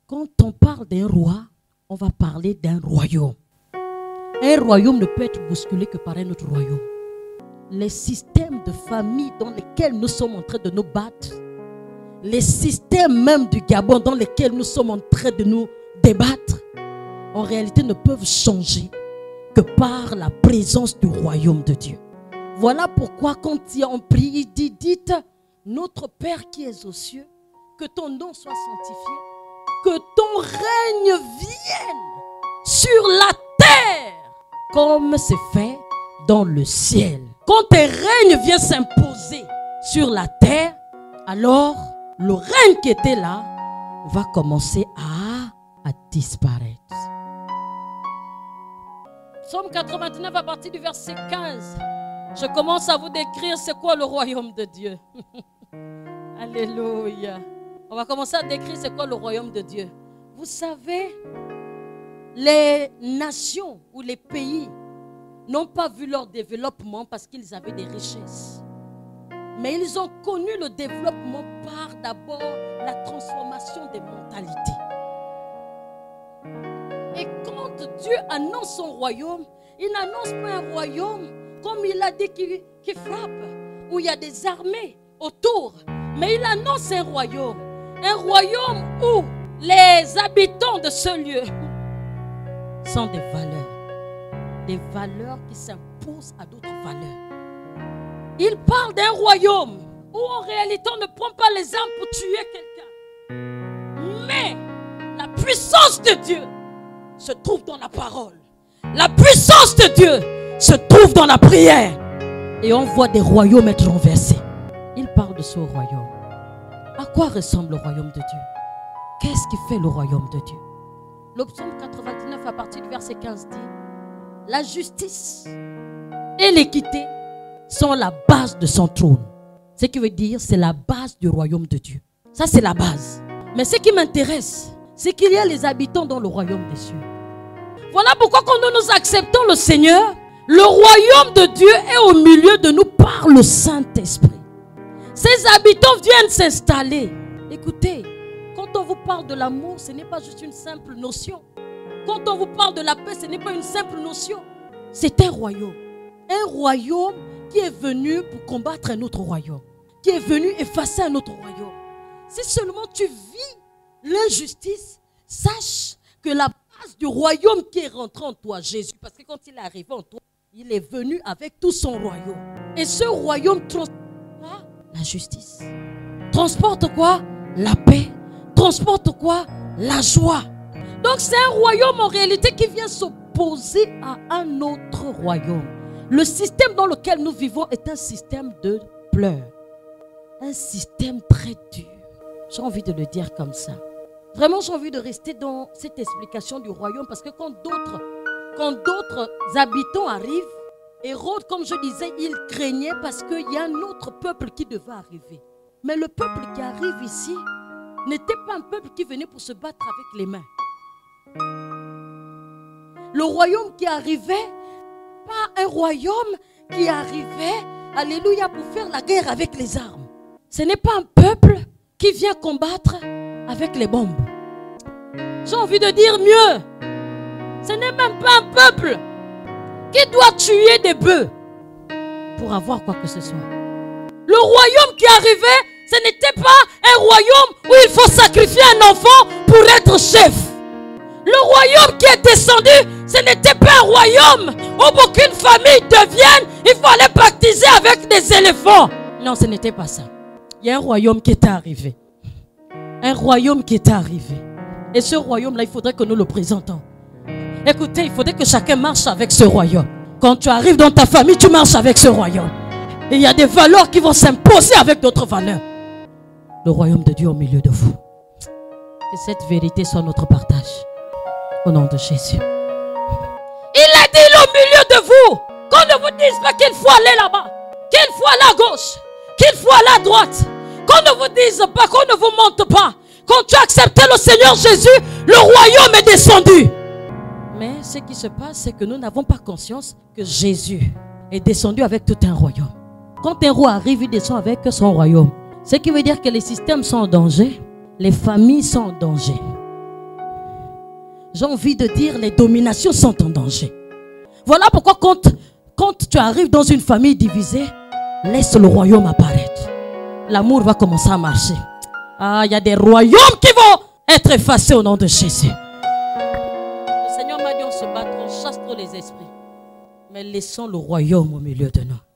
Quand on parle d'un roi, on va parler d'un royaume. Un royaume ne peut être bousculé que par un autre royaume. Les systèmes de famille dans lesquels nous sommes en train de nous battre, les systèmes même du Gabon dans lesquels nous sommes en train de nous débattre, en réalité ne peuvent changer que par la présence du royaume de Dieu. Voilà pourquoi quand on prie, il dit, dites, notre Père qui es aux cieux, que ton nom soit sanctifié, que ton règne vienne sur la terre, comme c'est fait dans le ciel. Quand tes règnes viennent s'imposer sur la terre, alors le règne qui était là va commencer à disparaître. Psaume 99 à partir du verset 15. Je commence à vous décrire c'est quoi le royaume de Dieu. Alléluia. On va commencer à décrire c'est quoi le royaume de Dieu. Vous savez, les nations ou les pays n'ont pas vu leur développement parce qu'ils avaient des richesses. Mais ils ont connu le développement par d'abord la transformation des mentalités. Et quand Dieu annonce son royaume, il n'annonce pas un royaume comme il a dit qui frappe, où il y a des armées autour. Mais il annonce un royaume où les habitants de ce lieu sont des valeurs qui s'imposent à d'autres valeurs. Il parle d'un royaume où en réalité on ne prend pas les armes pour tuer quelqu'un. Mais la puissance de Dieu se trouve dans la parole. La puissance de Dieu se trouve dans la prière. Et on voit des royaumes être renversés. Il parle de ce royaume. À quoi ressemble le royaume de Dieu? Qu'est-ce qui fait le royaume de Dieu? Le psaume 99 à partir du verset 15 dit: la justice et l'équité sont la base de son trône. Ce qui veut dire c'est la base du royaume de Dieu. Ça c'est la base. Mais ce qui m'intéresse, c'est qu'il y a les habitants dans le royaume des cieux. Voilà pourquoi quand nous acceptons le Seigneur, le royaume de Dieu est au milieu de nous par le Saint-Esprit. Ces habitants viennent s'installer. Écoutez, quand on vous parle de l'amour, ce n'est pas juste une simple notion. Quand on vous parle de la paix, ce n'est pas une simple notion. C'est un royaume. Un royaume qui est venu pour combattre un autre royaume. Qui est venu effacer un autre royaume. Si seulement tu vis l'injustice, sache que la base du royaume qui est rentré en toi, Jésus, parce que quand il est arrivé en toi, il est venu avec tout son royaume. Et ce royaume transporte quoi? La justice. Transporte quoi? La paix. Transporte quoi? La joie. Donc c'est un royaume en réalité qui vient s'opposer à un autre royaume. Le système dans lequel nous vivons est un système de pleurs. Un système très dur. J'ai envie de le dire comme ça. Vraiment, j'ai envie de rester dans cette explication du royaume parce que quand d'autres habitants arrivent, Hérode, comme je disais, il craignait parce qu'il y a un autre peuple qui devait arriver. Mais le peuple qui arrive ici n'était pas un peuple qui venait pour se battre avec les mains. Le royaume qui arrivait, pas un royaume qui arrivait, alléluia, pour faire la guerre avec les armes. Ce n'est pas un peuple qui vient combattre avec les bombes. J'ai envie de dire mieux. Ce n'est même pas un peuple qui doit tuer des bœufs pour avoir quoi que ce soit. Le royaume qui arrivait, ce n'était pas un royaume où il faut sacrifier un enfant pour être chef. Le royaume qui est descendu, ce n'était pas un royaume où pour qu'une famille devienne, il faut aller baptiser avec des éléphants. Non, ce n'était pas ça. Il y a un royaume qui est arrivé. Un royaume qui est arrivé. Et ce royaume-là, il faudrait que nous le présentons. Écoutez, il faudrait que chacun marche avec ce royaume. Quand tu arrives dans ta famille, tu marches avec ce royaume. Et il y a des valeurs qui vont s'imposer avec d'autres valeurs. Le royaume de Dieu au milieu de vous. Que cette vérité soit notre partage. Au nom de Jésus. Il a dit au milieu de vous. Qu'on ne vous dise pas qu'il faut aller là-bas, qu'il faut aller à gauche, qu'il faut aller à droite. Qu'on ne vous dise pas, qu'on ne vous montre pas. Quand tu as accepté le Seigneur Jésus, le royaume est descendu. Mais ce qui se passe, c'est que nous n'avons pas conscience que Jésus est descendu avec tout un royaume. Quand un roi arrive, il descend avec son royaume. Ce qui veut dire que les systèmes sont en danger, les familles sont en danger. j'ai envie de dire, les dominations sont en danger. Voilà pourquoi quand tu arrives dans une famille divisée, laisse le royaume apparaître. L'amour va commencer à marcher. Ah, il y a des royaumes qui vont être effacés au nom de Jésus. Le Seigneur m'a dit, on se bat, on chasse trop les esprits. Mais laissons le royaume au milieu de nous.